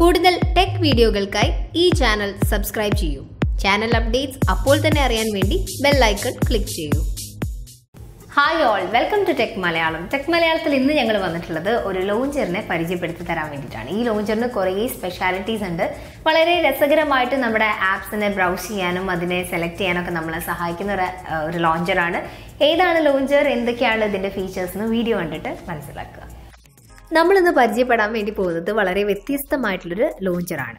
കൂടുതൽ ടെക് വീഡിയോകൾക്കായി ഈ ചാനൽ സബ്സ്ക്രൈബ് ചെയ്യൂ. ചാനൽ അപ്ഡേറ്റ്സ് അപ്പോൾ തന്നെ അറിയാൻ വേണ്ടി ബെൽ ഐക്കൺ ക്ലിക്ക് ചെയ്യൂ. Hi all, welcome to tech Malayalam. Tech മലയാളത്തിൽ ഇന്ന് ഞങ്ങൾ വന്നിട്ടുള്ളത് ഒരു ലോഞ്ചറിനെ പരിചയപ്പെടുത്തി തരാൻ വേണ്ടിയിട്ടാണ്. ഈ ലോഞ്ചറിന് കുറേ സ്പെഷ്യാലിറ്റീസ് ഉണ്ട്. വളരെ രസകരമായിട്ട് നമ്മുടെ ആപ്സിനെ ബ്രൗസ് ചെയ്യാനും അതിനെ സെലക്ട് ചെയ്യാനൊക്കെ നമ്മളെ സഹായിക്കുന്ന ഒരു ലോഞ്ചറാണ്. ഏതാണ് ലോഞ്ചർ, എന്തൊക്കെയാണ് ഇതിൻ്റെ ഫീച്ചേഴ്സ് എന്ന് വീഡിയോ കണ്ടിട്ട് മനസ്സിലാക്കുക. നമ്മളിന്ന് പരിചയപ്പെടാൻ വേണ്ടി പോകുന്നത് വളരെ വ്യത്യസ്തമായിട്ടുള്ളൊരു ലോഞ്ചറാണ്.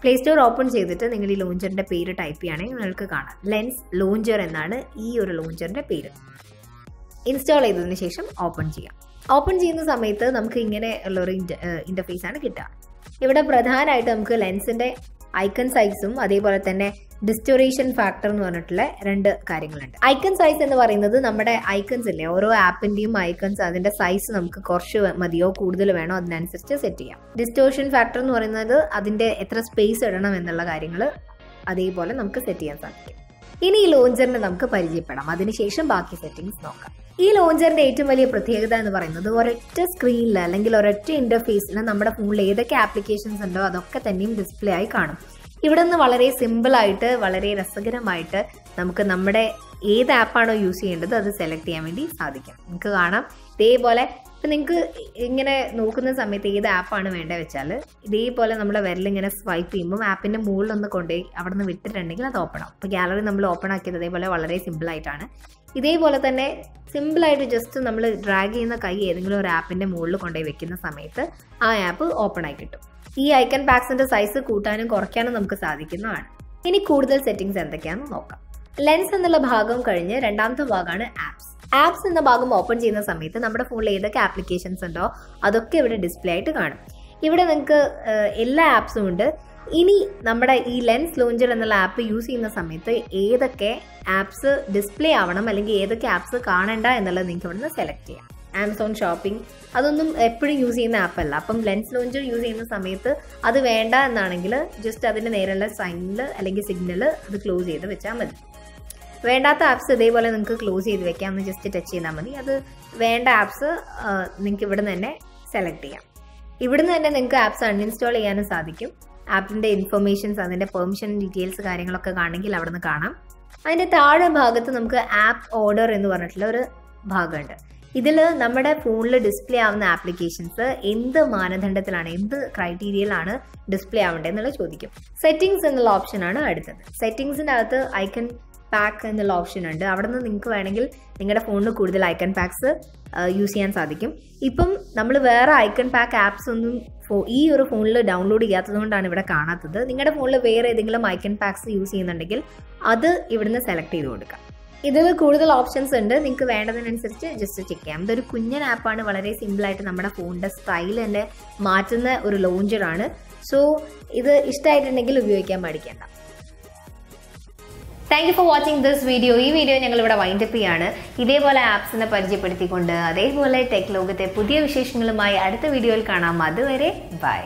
പ്ലേ സ്റ്റോർ ഓപ്പൺ ചെയ്തിട്ട് നിങ്ങൾ ഈ ലോഞ്ചറിൻ്റെ പേര് ടൈപ്പ് ചെയ്യുകയാണെങ്കിൽ നിങ്ങൾക്ക് കാണാം. ലെൻസ് ലോഞ്ചർ എന്നാണ് ഈ ഒരു ലോഞ്ചറിൻ്റെ പേര്. ഇൻസ്റ്റാൾ ചെയ്തതിന് ശേഷം ഓപ്പൺ ചെയ്യാം. ഓപ്പൺ ചെയ്യുന്ന സമയത്ത് നമുക്ക് ഇങ്ങനെ ഉള്ളൊരു ഇൻ്റർഫേസ് ആണ് കിട്ടുക. ഇവിടെ പ്രധാനമായിട്ട് നമുക്ക് ലെൻസിൻ്റെ ഐക്കൺ സൈസും അതേപോലെ തന്നെ ഡിസ്റ്റോറേഷൻ ഫാക്ടർ എന്ന് പറഞ്ഞിട്ടുള്ള രണ്ട് കാര്യങ്ങളുണ്ട്. ഐക്കൺ സൈസ് എന്ന് പറയുന്നത് നമ്മുടെ ഐക്കൺസ് ഇല്ലേ, ഓരോ ആപ്പിൻ്റെയും ഐക്കൺസ് അതിൻ്റെ സൈസ് നമുക്ക് കുറച്ച് മതിയോ കൂടുതൽ വേണോ അതിനനുസരിച്ച് സെറ്റ് ചെയ്യാം. ഡിസ്റ്റോർഷൻ ഫാക്ടർ എന്ന് പറയുന്നത് അതിൻ്റെ എത്ര സ്പേസ് ഇടണം എന്നുള്ള കാര്യങ്ങൾ അതേപോലെ നമുക്ക് സെറ്റ് ചെയ്യാൻ സാധിക്കും. ഇനി ഈ ലോഞ്ചറിനെ നമുക്ക് പരിചയപ്പെടാം, അതിനുശേഷം ബാക്കി സെറ്റിംഗ്സ് നോക്കാം. ഈ ലോഞ്ചറിന്റെ ഏറ്റവും വലിയ പ്രത്യേകത എന്ന് പറയുന്നത് ഒരൊറ്റ സ്ക്രീനിൽ അല്ലെങ്കിൽ ഒരൊറ്റ ഇന്റർഫേസിൽ നമ്മുടെ ഫോണിൽ ഏതൊക്കെ ആപ്ലിക്കേഷൻസ് ഉണ്ടോ അതൊക്കെ തന്നെയും ഡിസ്പ്ലേ ആയി കാണും. ഇവിടെ നിന്ന് വളരെ സിമ്പിളായിട്ട് വളരെ രസകരമായിട്ട് നമുക്ക് നമ്മുടെ ഏത് ആപ്പാണോ യൂസ് ചെയ്യേണ്ടത് അത് സെലക്ട് ചെയ്യാൻ വേണ്ടി സാധിക്കും. നിങ്ങൾക്ക് കാണാം ഇതേപോലെ. ഇപ്പം നിങ്ങൾക്ക് ഇങ്ങനെ നോക്കുന്ന സമയത്ത് ഏത് ആപ്പാണ് വേണ്ടത് വെച്ചാൽ ഇതേപോലെ നമ്മുടെ വിരലിങ്ങനെ സ്വൈപ്പ് ചെയ്യുമ്പോൾ ആപ്പിൻ്റെ മുകളിലൊന്ന് കൊണ്ടുപോയി അവിടെ നിന്ന് വിട്ടിട്ടുണ്ടെങ്കിൽ അത് ഓപ്പൺ ആവും. ഇപ്പോൾ ഗാലറി നമ്മൾ ഓപ്പൺ ആക്കിയത് അതേപോലെ വളരെ സിമ്പിളായിട്ടാണ്. ഇതേപോലെ തന്നെ സിമ്പിളായിട്ട് ജസ്റ്റ് നമ്മൾ ഡ്രാഗ് ചെയ്യുന്ന കൈ ഏതെങ്കിലും ഒരു ആപ്പിൻ്റെ മുകളിൽ കൊണ്ടുപോയി വെക്കുന്ന സമയത്ത് ആ ആപ്പ് ഓപ്പൺ ആയി കിട്ടും. ഈ ഐക്കൺ പാക്സിൻ്റെ സൈസ് കൂട്ടാനും കുറയ്ക്കാനും നമുക്ക് സാധിക്കുന്നതാണ്. ഇനി കൂടുതൽ സെറ്റിംഗ്സ് എന്തൊക്കെയാണെന്ന് നോക്കാം. ലെൻസ് എന്നുള്ള ഭാഗം കഴിഞ്ഞ് രണ്ടാമത്തെ ഭാഗമാണ് ആപ്സ്. ആപ്സ് എന്ന ഭാഗം ഓപ്പൺ ചെയ്യുന്ന സമയത്ത് നമ്മുടെ ഫോണിൽ ഏതൊക്കെ ആപ്ലിക്കേഷൻസ് ഉണ്ടോ അതൊക്കെ ഇവിടെ ഡിസ്പ്ലേ ആയിട്ട് കാണും. ഇവിടെ നിങ്ങൾക്ക് എല്ലാ ആപ്സും ഉണ്ട്. ഇനി നമ്മുടെ ഈ ലെൻസ് ലോഞ്ചർ എന്നുള്ള ആപ്പ് യൂസ് ചെയ്യുന്ന സമയത്ത് ഏതൊക്കെ ആപ്സ് ഡിസ്പ്ലേ ആവണം അല്ലെങ്കിൽ ഏതൊക്കെ ആപ്സ് കാണണ്ട എന്നുള്ളത് നിങ്ങൾക്ക് ഇവിടുന്ന് സെലക്ട് ചെയ്യാം. ആമസോൺ ഷോപ്പിംഗ് അതൊന്നും എപ്പോഴും യൂസ് ചെയ്യുന്ന ആപ്പല്ല. അപ്പം ലെൻസ് ലോഞ്ചർ യൂസ് ചെയ്യുന്ന സമയത്ത് അത് വേണ്ട എന്നാണെങ്കിൽ ജസ്റ്റ് അതിൻ്റെ നേരെയുള്ള സൈനിൽ അല്ലെങ്കിൽ സിഗ്നൽ അത് ക്ലോസ് ചെയ്ത് വെച്ചാൽ മതി. വേണ്ടാത്ത ആപ്സ് ഇതേപോലെ നിങ്ങൾക്ക് ക്ലോസ് ചെയ്ത് വെക്കാം, ഒന്ന് ജസ്റ്റ് ടച്ച് ചെയ്താൽ മതി. അത് വേണ്ട ആപ്സ് നിങ്ങൾക്ക് ഇവിടെ നിന്ന് തന്നെ സെലക്ട് ചെയ്യാം. ഇവിടുന്ന് തന്നെ നിങ്ങൾക്ക് ആപ്സ് അൺഇൻസ്റ്റാൾ ചെയ്യാനും സാധിക്കും. ആപ്പിൻ്റെ ഇൻഫർമേഷൻസ് അതിൻ്റെ പെർമിഷൻ ഡീറ്റെയിൽസ് കാര്യങ്ങളൊക്കെ കാണണമെങ്കിൽ അവിടെ നിന്ന് കാണാം. അതിൻ്റെ താഴെ ഭാഗത്ത് നമുക്ക് ആപ്പ് ഓർഡർ എന്ന് പറഞ്ഞിട്ടുള്ള ഒരു ഭാഗമുണ്ട്. ഇതിൽ നമ്മുടെ ഫോണിൽ ഡിസ്പ്ലേ ആവുന്ന ആപ്ലിക്കേഷൻസ് എന്ത് മാനദണ്ഡത്തിലാണ് എന്ത് ക്രൈറ്റീരിയയിലാണ് ഡിസ്പ്ലേ ആവേണ്ടത് എന്നുള്ളത് ചോദിക്കും. സെറ്റിംഗ്സ് എന്നുള്ള ഓപ്ഷനാണ് അടുത്തത്. സെറ്റിംഗ്സിൻ്റെ അകത്ത് ഐക്കൺ പാക്ക് എന്നുള്ള ഓപ്ഷൻ ഉണ്ട്. അവിടെ നിന്ന് നിങ്ങൾക്ക് വേണമെങ്കിൽ നിങ്ങളുടെ ഫോണിൽ കൂടുതൽ ഐക്കൺ പാക്സ് യൂസ് ചെയ്യാൻ സാധിക്കും. ഇപ്പം നമ്മൾ വേറെ ഐക്കൺ പാക്ക് ആപ്സ് ഒന്നും ഈ ഒരു ഫോണിൽ ഡൗൺലോഡ് ചെയ്യാത്തത് കൊണ്ടാണ് ഇവിടെ കാണാത്തത്. നിങ്ങളുടെ ഫോണിൽ വേറെ ഏതെങ്കിലും ഐക്കൺ പാക്സ് യൂസ് ചെയ്യുന്നുണ്ടെങ്കിൽ അത് ഇവിടുന്ന് സെലക്ട് ചെയ്ത് കൊടുക്കാം. ഇതിൽ കൂടുതൽ ഓപ്ഷൻസ് ഉണ്ട്, നിങ്ങൾക്ക് വേണ്ടതിനനുസരിച്ച് ജസ്റ്റ് ചെക്ക് ചെയ്യാം. ഇതൊരു കുഞ്ഞൻ ആപ്പാണ്, വളരെ സിമ്പിളായിട്ട് നമ്മുടെ ഫോണിൻ്റെ സ്റ്റൈൽ തന്നെ മാറ്റുന്ന ഒരു ലോഞ്ചറാണ്. സോ ഇത് ഇഷ്ടമായിട്ടുണ്ടെങ്കിൽ ഉപയോഗിക്കാൻ പഠിക്കേണ്ട. Thank you for watching this video. ഈ വീഡിയോ ഞങ്ങളിവിടെ വൈൻഡപ്പ് ചെയ്യാണ്. ഇതേപോലെ ആപ്സിനെ പരിചയപ്പെടുത്തിക്കൊണ്ട് അതേപോലെ ടെക് ലോകത്തെ പുതിയ വിശേഷങ്ങളുമായി അടുത്ത വീഡിയോയിൽ കാണാം. അതുവരെ ബൈ.